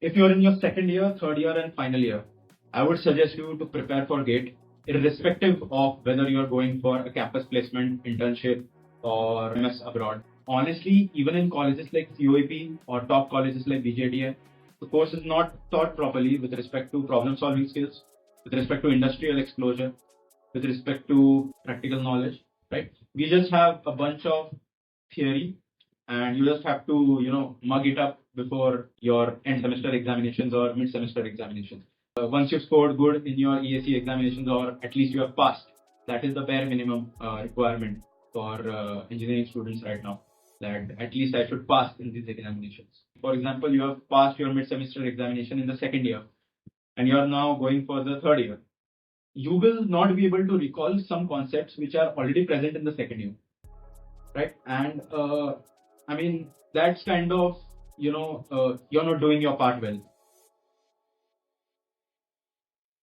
If you're in your second year, third year, and final year, I would suggest you to prepare for GATE, irrespective of whether you're going for a campus placement, internship, or MS abroad. Honestly, even in colleges like COEP or top colleges like BJTA, the course is not taught properly with respect to problem solving skills, with respect to industrial exposure, with respect to practical knowledge, right? We just have a bunch of theory and you just have to, mug it up before your end semester examinations or mid semester examinations. Once you've scored good in your EAC examinations or at least you have passed, that is the bare minimum requirement for engineering students right now, that at least I should pass in these examinations. For example, you have passed your mid semester examination in the second year and you are now going for the third year. You will not be able to recall some concepts which are already present in the second year, right? And that's kind of, you're not doing your part well.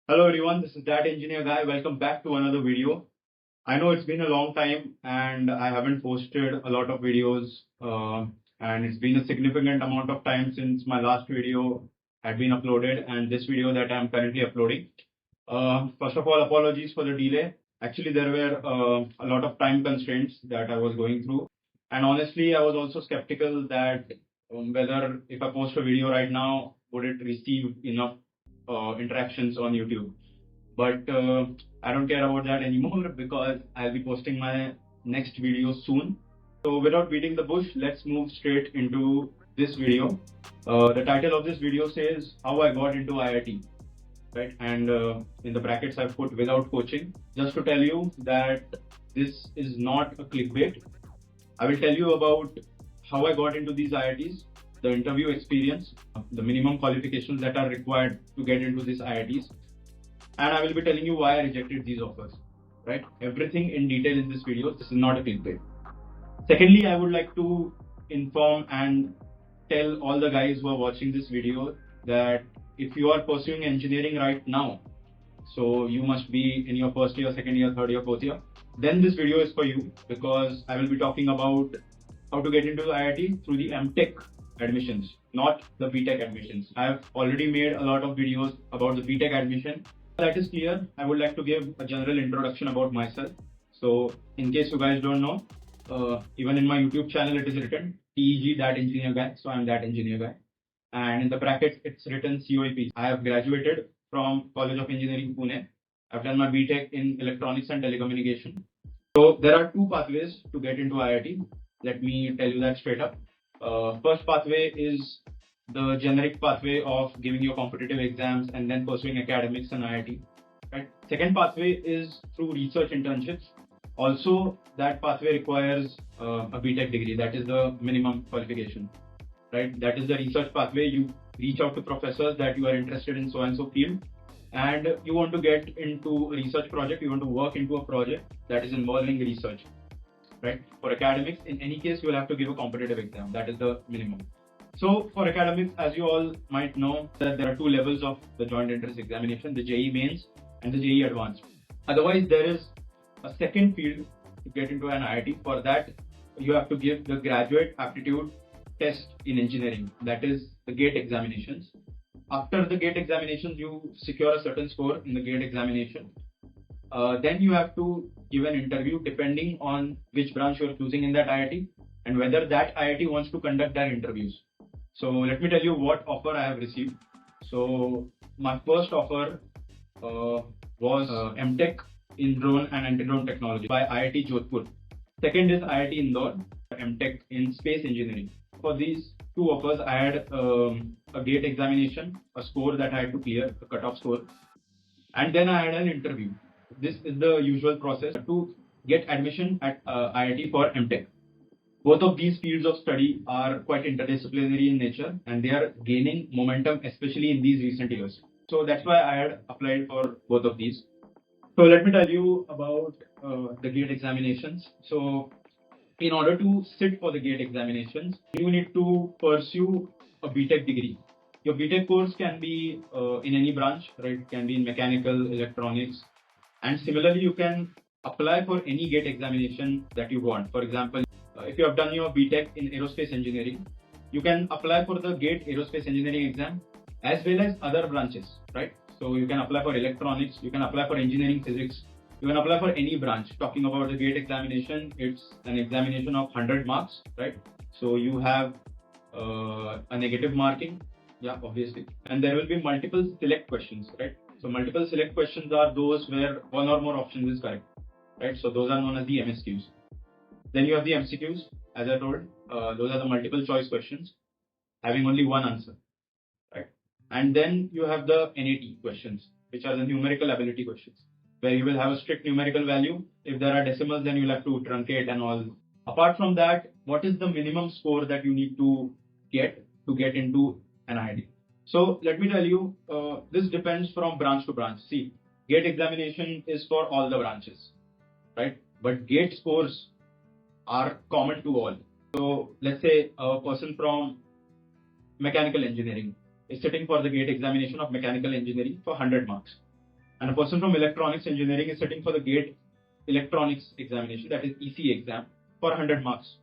Hello everyone, this is that engineer guy. Welcome back to another video. I know it's been a long time and I haven't posted a lot of videos and it's been a significant amount of time since my last video had been uploaded and this video that I'm currently uploading. First of all, apologies for the delay. Actually, there were a lot of time constraints that I was going through. And honestly, I was also skeptical that whether if I post a video right now, would it receive enough interactions on YouTube. But I don't care about that anymore because I'll be posting my next video soon. So without beating the bush, let's move straight into this video. The title of this video says how I got into IIT. Right, and in the brackets I've put without coaching, just to tell you that this is not a clickbait. I will tell you about how I got into these IITs, the interview experience, the minimum qualifications that are required to get into these IITs, and I will be telling you why I rejected these offers. Right, everything in detail in this video. This is not a clickbait. Secondly, I would like to inform and tell all the guys who are watching this video that if you are pursuing engineering right now, so you must be in your first year, second year, third year, fourth year, then this video is for you because I will be talking about how to get into the IIT through the M.Tech admissions, not the B.Tech admissions. I have already made a lot of videos about the B.Tech admission. That is clear. I would like to give a general introduction about myself. So in case you guys don't know, even in my YouTube channel it is written TEG, that engineer guy. So I'm that engineer guy. And in the bracket, it's written COEP. I have graduated from College of Engineering, Pune. I've done my B.Tech in Electronics and Telecommunication. So there are two pathways to get into IIT. Let me tell you that straight up. First pathway is the generic pathway of giving your competitive exams and then pursuing academics in IIT. Right? Second pathway is through research internships. Also, that pathway requires a B.Tech degree. That is the minimum qualification. Right? That is the research pathway. You reach out to professors that you are interested in so and so field and you want to get into a research project, you want to work into a project that is involving research. Right? For academics, in any case, you will have to give a competitive exam. That is the minimum. So for academics, as you all might know, that there are two levels of the joint entrance examination, the JEE mains and the JEE advanced. Otherwise, there is a second field to get into an IIT. For that, you have to give the graduate aptitude test in engineering, that is the GATE examinations. After the GATE examinations, you secure a certain score in the GATE examination. Then you have to give an interview depending on which branch you are choosing in that IIT and whether that IIT wants to conduct their interviews. So let me tell you what offer I have received. So my first offer was M.Tech in drone and anti-drone technology by IIT Jodhpur. Second is IIT Indore, M.Tech in space engineering. For these two offers, I had a GATE examination, a score that I had to clear, a cutoff score, and then I had an interview. This is the usual process to get admission at IIT for M.Tech. Both of these fields of study are quite interdisciplinary in nature and they are gaining momentum, especially in these recent years. So that's why I had applied for both of these. So let me tell you about the GATE examinations. So in order to sit for the GATE examinations, you need to pursue a B.Tech degree. Your B.Tech course can be in any branch, right? It can be in mechanical, electronics, and similarly, you can apply for any GATE examination that you want. For example, if you have done your B.Tech in aerospace engineering, you can apply for the GATE Aerospace Engineering exam as well as other branches, right? So you can apply for electronics, you can apply for engineering physics, you can apply for any branch. Talking about the GATE examination, it's an examination of 100 marks, right? So you have a negative marking, yeah, obviously, and there will be multiple select questions, right? So multiple select questions are those where one or more options is correct, right? So those are known as the MSQs. Then you have the MCQs, as I told, those are the multiple choice questions having only one answer, right? And then you have the NAT questions, which are the numerical ability questions, where you will have a strict numerical value. If there are decimals, then you'll have to truncate and all. Apart from that, what is the minimum score that you need to get into an IIT? So let me tell you, this depends from branch to branch. See, GATE examination is for all the branches, right? But GATE scores are common to all. So let's say a person from mechanical engineering is sitting for the GATE examination of mechanical engineering for 100 marks. And a person from electronics engineering is sitting for the GATE electronics examination, that is EC exam, for 100 marks.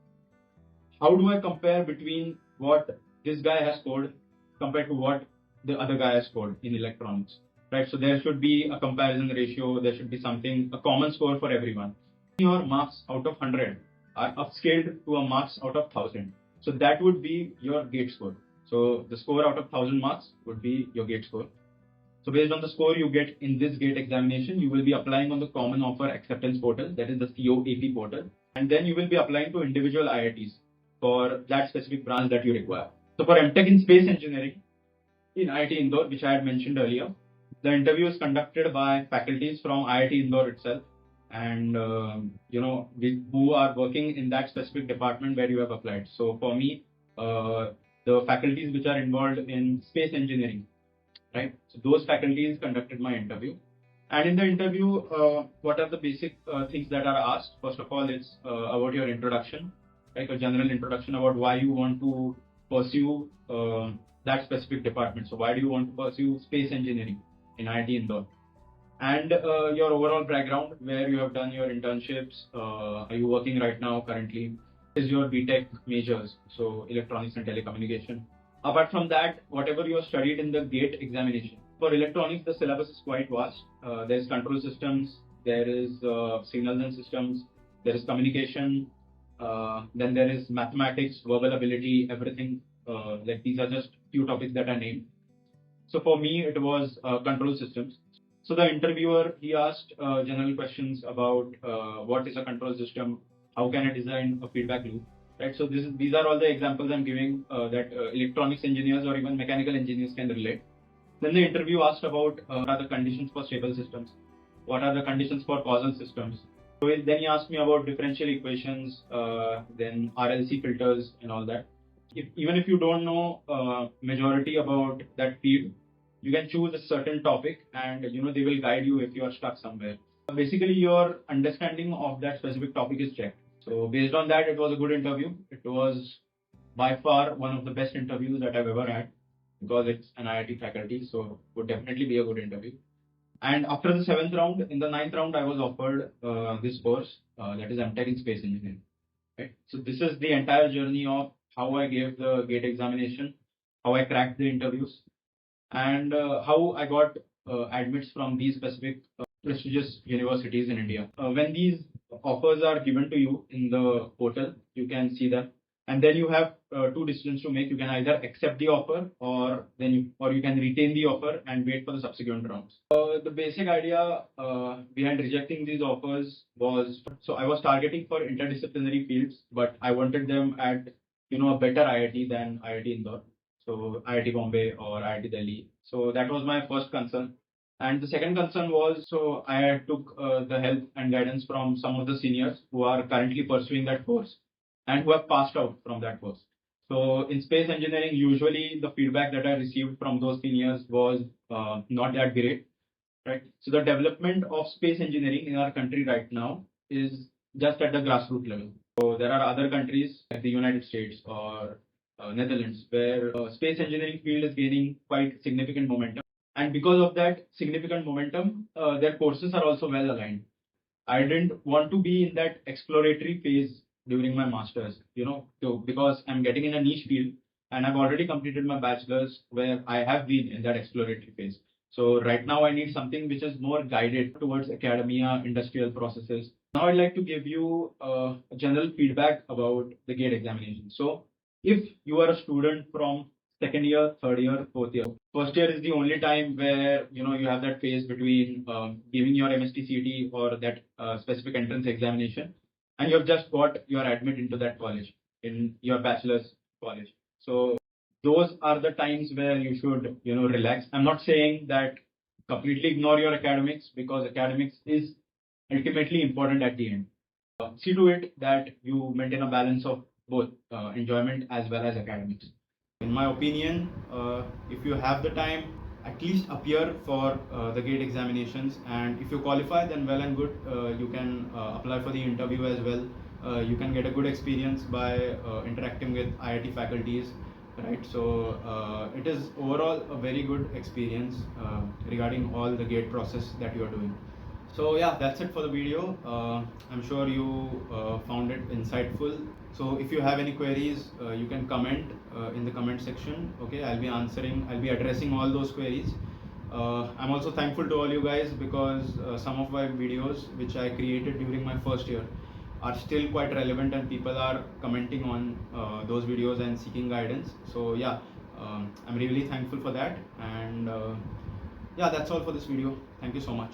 How do I compare between what this guy has scored compared to what the other guy has scored in electronics, right? So there should be a comparison ratio, there should be something, a common score for everyone. Your marks out of 100 are upscaled to a marks out of 1000. So that would be your GATE score. So the score out of 1000 marks would be your GATE score. So based on the score you get in this GATE examination, you will be applying on the Common Offer Acceptance Portal, that is the COEP portal, and then you will be applying to individual IITs for that specific branch that you require. So for M.Tech in Space Engineering in IIT Indore, which I had mentioned earlier, the interview is conducted by faculties from IIT Indore itself, and who are working in that specific department where you have applied. So for me, the faculties which are involved in space engineering, right? So those faculties conducted my interview. And in the interview, what are the basic things that are asked? First of all, it's about your introduction, like a general introduction about why you want to pursue that specific department. So why do you want to pursue space engineering in IIT Indore? And your overall background, where you have done your internships, are you working right now currently? Is your B.Tech majors, so electronics and telecommunication. Apart from that, whatever you have studied in the GATE examination. For electronics, the syllabus is quite vast. There is control systems, there is signals and systems, there is communication, then there is mathematics, verbal ability, everything. Like these are just few topics that I named. So for me, it was control systems. So the interviewer, he asked general questions about what is a control system, how can I design a feedback loop, right? So these are all the examples I'm giving that electronics engineers or even mechanical engineers can relate. Then the interview asked about what are the conditions for stable systems, what are the conditions for causal systems. So then he asked me about differential equations, then RLC filters and all that. Even if you don't know majority about that field, you can choose a certain topic and they will guide you if you are stuck somewhere. Basically, your understanding of that specific topic is checked. So based on that, it was a good interview. It was by far one of the best interviews that I've ever had, because it's an IIT faculty, so it would definitely be a good interview. And after the 7th round, in the 9th round, I was offered this course, that is M.Tech in Space Engineering. Right? So this is the entire journey of how I gave the GATE examination, how I cracked the interviews, and how I got admits from these specific prestigious universities in India. When these offers are given to you in the portal, you can see them, and then you have two decisions to make. You can either accept the offer, or you can retain the offer and wait for the subsequent rounds. The basic idea behind rejecting these offers was, so I was targeting for interdisciplinary fields, but I wanted them at a better IIT than IIT Indore, so IIT Bombay or IIT Delhi. So that was my first concern. And the second concern was, so I took the help and guidance from some of the seniors who are currently pursuing that course and who have passed out from that course. So in space engineering, usually the feedback that I received from those seniors was not that great, right? So the development of space engineering in our country right now is just at the grassroots level. So there are other countries like the United States or Netherlands where space engineering field is gaining quite significant momentum. And because of that significant momentum, their courses are also well aligned. I didn't want to be in that exploratory phase during my masters, because I'm getting in a niche field. and I've already completed my bachelor's where I have been in that exploratory phase. So right now I need something which is more guided towards academia, industrial processes. Now I'd like to give you a general feedback about the GATE examination. So if you are a student from second year, third year, fourth year, first year is the only time where you have that phase between giving your MSTCT or that specific entrance examination, and you have just got your admit into that college in your bachelor's college. So those are the times where you should relax. I'm not saying that completely ignore your academics, because academics is ultimately important at the end. See to it that you maintain a balance of both enjoyment as well as academics. In my opinion, if you have the time, at least appear for the GATE examinations, and if you qualify, then well and good. You can apply for the interview as well. You can get a good experience by interacting with IIT faculties, right? So it is overall a very good experience regarding all the GATE process that you are doing. So yeah, that's it for the video. I'm sure you found it insightful. So if you have any queries, you can comment in the comment section. Okay, I'll be addressing all those queries. I'm also thankful to all you guys, because some of my videos which I created during my first year are still quite relevant, and people are commenting on those videos and seeking guidance. So yeah, I'm really thankful for that. And yeah, that's all for this video. Thank you so much.